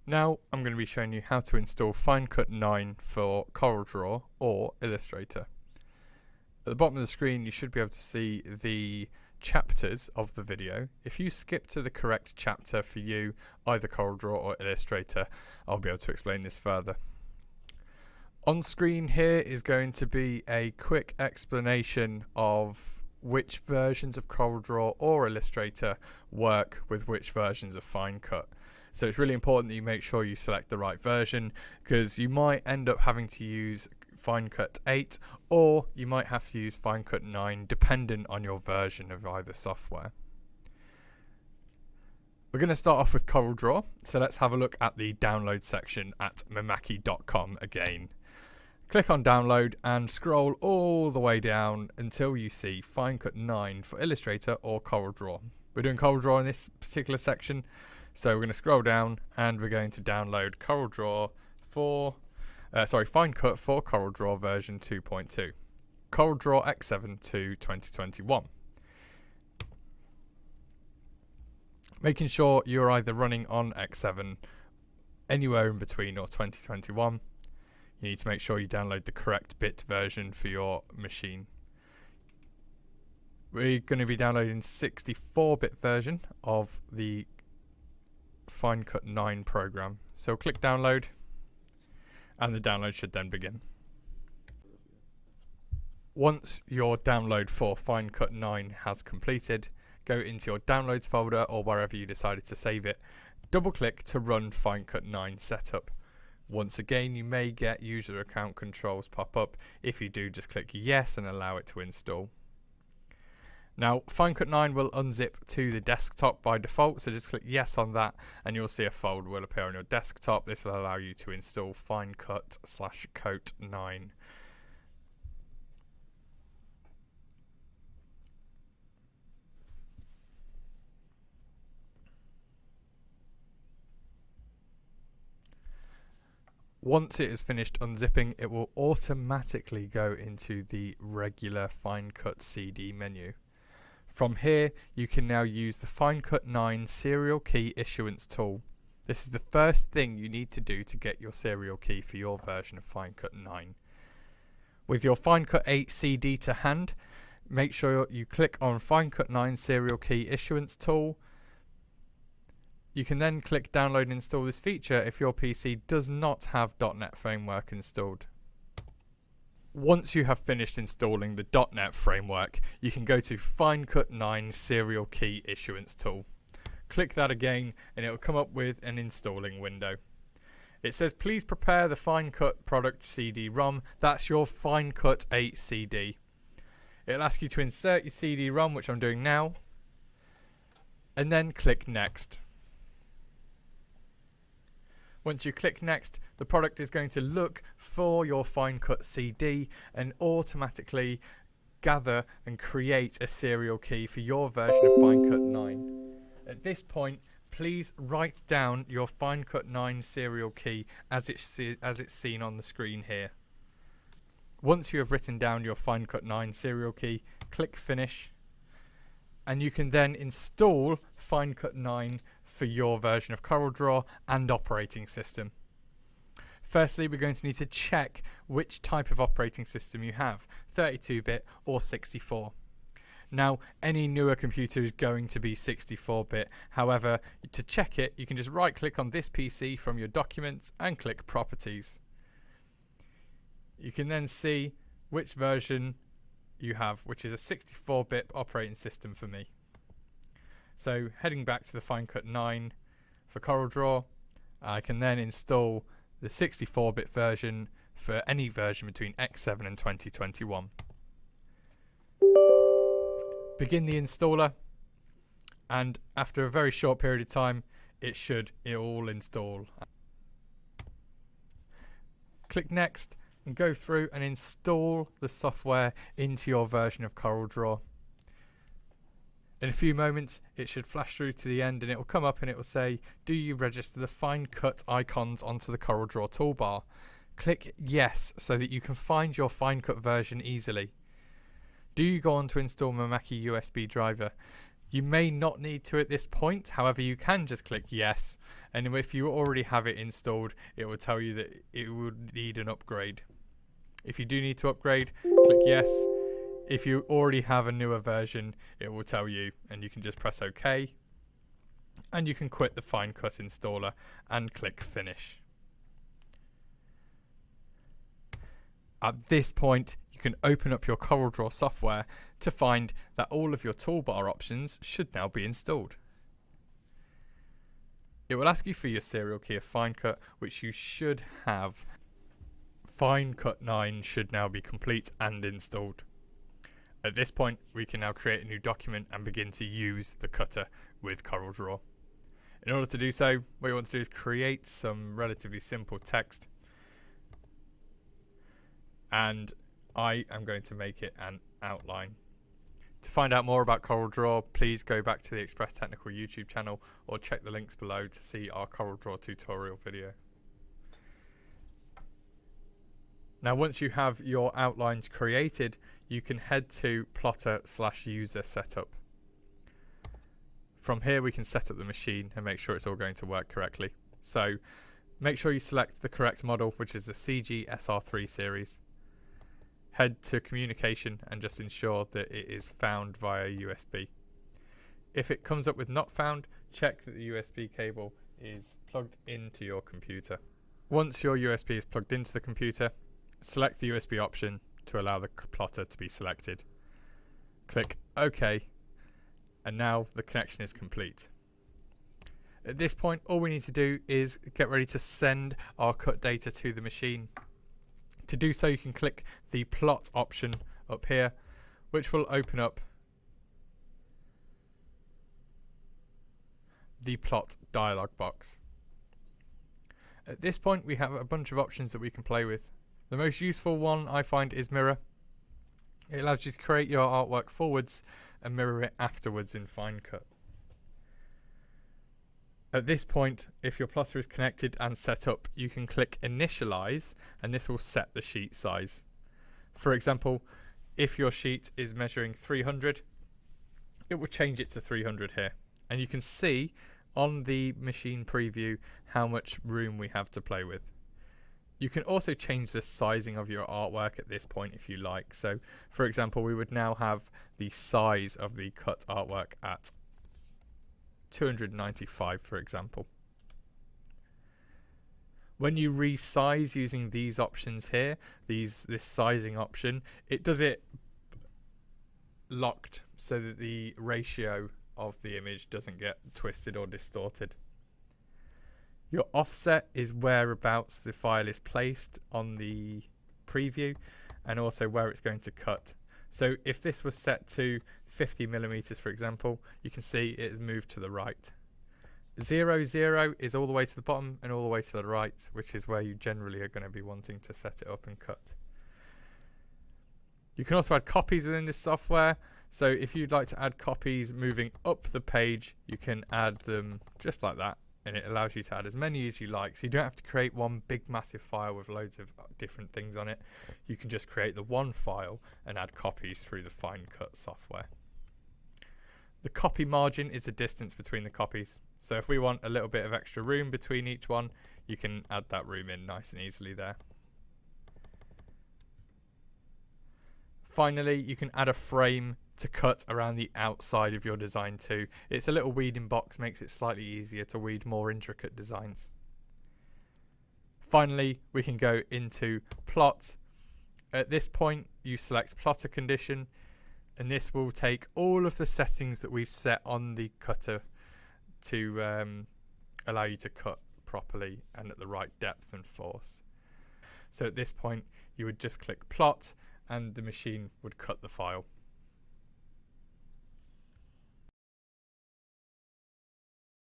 Now I'm going to be showing you how to install FineCut9 for CorelDRAW or Illustrator. At the bottom of the screen you should be able to see the chapters of the video. If you skip to the correct chapter for you, either CorelDRAW or Illustrator, I'll be able to explain this further. On screen here is going to be a quick explanation of which versions of CorelDRAW or Illustrator work with which versions of FineCut. So it's really important that you make sure you select the right version, because you might end up having to use FineCut 8 or you might have to use FineCut 9 dependent on your version of either software. We're going to start off with CorelDRAW, so let's have a look at the download section at memaki.com again. Click on download and scroll all the way down until you see FineCut 9 for Illustrator or CorelDRAW. We're doing CorelDRAW in this particular section, so we're going to scroll down and we're going to download FineCut for CorelDRAW version 2.2. CorelDRAW X7 to 2021. Making sure you're either running on X7 anywhere in between or 2021. You need to make sure you download the correct bit version for your machine. We're going to be downloading 64-bit version of the FineCut 9 program. So click download and the download should then begin. Once your download for FineCut 9 has completed, go into your downloads folder or wherever you decided to save it. Double click to run FineCut 9 setup. Once again, you may get user account controls pop up. If you do, just click yes and allow it to install. Now, FineCut 9 will unzip to the desktop by default, so just click yes on that and you'll see a folder will appear on your desktop. This will allow you to install FineCut/Coat9. Once it is finished unzipping, it will automatically go into the regular FineCut CD menu. From here, you can now use the FineCut 9 serial key issuance tool. This is the first thing you need to do to get your serial key for your version of FineCut 9. With your FineCut 8 CD to hand, make sure you click on FineCut 9 serial key issuance tool. You can then click download and install this feature if your PC does not have .NET Framework installed. Once you have finished installing the .NET Framework, you can go to FineCut 9 serial key issuance tool. Click that again and it will come up with an installing window. It says please prepare the FineCut product CD-ROM. That's your FineCut 8 CD. It'll ask you to insert your CD-ROM, which I'm doing now, and then click next. Once you click next, the product is going to look for your FineCut CD and automatically gather and create a serial key for your version of FineCut 9. At this point, please write down your FineCut 9 serial key as it's seen on the screen here. Once you have written down your FineCut 9 serial key, click Finish, and you can then install FineCut 9 for your version of CorelDRAW and operating system. Firstly, we're going to need to check which type of operating system you have, 32-bit or 64. Now, any newer computer is going to be 64-bit. However, to check it, you can just right-click on this PC from your documents and click Properties. You can then see which version you have, which is a 64-bit operating system for me. So heading back to the FineCut 9 for CorelDRAW, I can then install the 64-bit version for any version between X7 and 2021. Begin the installer, and after a very short period of time, it all install. Click next and go through and install the software into your version of CorelDRAW. In a few moments, it should flash through to the end and it will come up and it will say, do you register the FineCut icons onto the CorelDRAW toolbar? Click yes so that you can find your FineCut version easily. Do you go on to install Memaki USB driver? You may not need to at this point, however you can just click yes, and if you already have it installed it will tell you that it would need an upgrade. If you do need to upgrade, click yes. If you already have a newer version it will tell you, and you can just press OK, and you can quit the FineCut installer and click finish. At this point you can open up your CorelDRAW software to find that all of your toolbar options should now be installed. It will ask you for your serial key of FineCut, which you should have. FineCut9 should now be complete and installed. At this point we can now create a new document and begin to use the cutter with CorelDRAW. In order to do so, what you want to do is create some relatively simple text, and I am going to make it an outline. To find out more about CorelDRAW, please go back to the Xpres Technical YouTube channel or check the links below to see our CorelDRAW tutorial video. Now once you have your outlines created, you can head to plotter/user setup. From here we can set up the machine and make sure it's all going to work correctly. So make sure you select the correct model, which is the CG-SR3 series. Head to communication and just ensure that it is found via USB. If it comes up with not found, check that the USB cable is plugged into your computer. Once your USB is plugged into the computer, select the USB option to allow the plotter to be selected. Click OK, and now the connection is complete. At this point all we need to do is get ready to send our cut data to the machine. To do so you can click the plot option up here, which will open up the plot dialog box. At this point we have a bunch of options that we can play with. The most useful one I find is mirror. It allows you to create your artwork forwards and mirror it afterwards in FineCut. At this point, if your plotter is connected and set up, you can click initialize and this will set the sheet size. For example, if your sheet is measuring 300, it will change it to 300 here. And you can see on the machine preview how much room we have to play with. You can also change the sizing of your artwork at this point if you like. So for example, we would now have the size of the cut artwork at 295, for example. When you resize using these options here, this sizing option, it does it locked so that the ratio of the image doesn't get twisted or distorted. Your offset is whereabouts the file is placed on the preview and also where it's going to cut. So if this was set to 50 millimeters, for example, you can see it has moved to the right. 0, 0 is all the way to the bottom and all the way to the right, which is where you generally are going to be wanting to set it up and cut. You can also add copies within this software. So if you'd like to add copies moving up the page, you can add them just like that, and it allows you to add as many as you like. So you don't have to create one big massive file with loads of different things on it. You can just create the one file and add copies through the FineCut software. The copy margin is the distance between the copies. So if we want a little bit of extra room between each one, you can add that room in nice and easily there. Finally, you can add a frame to cut around the outside of your design too. It's a little weeding box, makes it slightly easier to weed more intricate designs. Finally, we can go into plot. At this point, you select plotter condition, and this will take all of the settings that we've set on the cutter to allow you to cut properly and at the right depth and force. So at this point, you would just click plot and the machine would cut the file.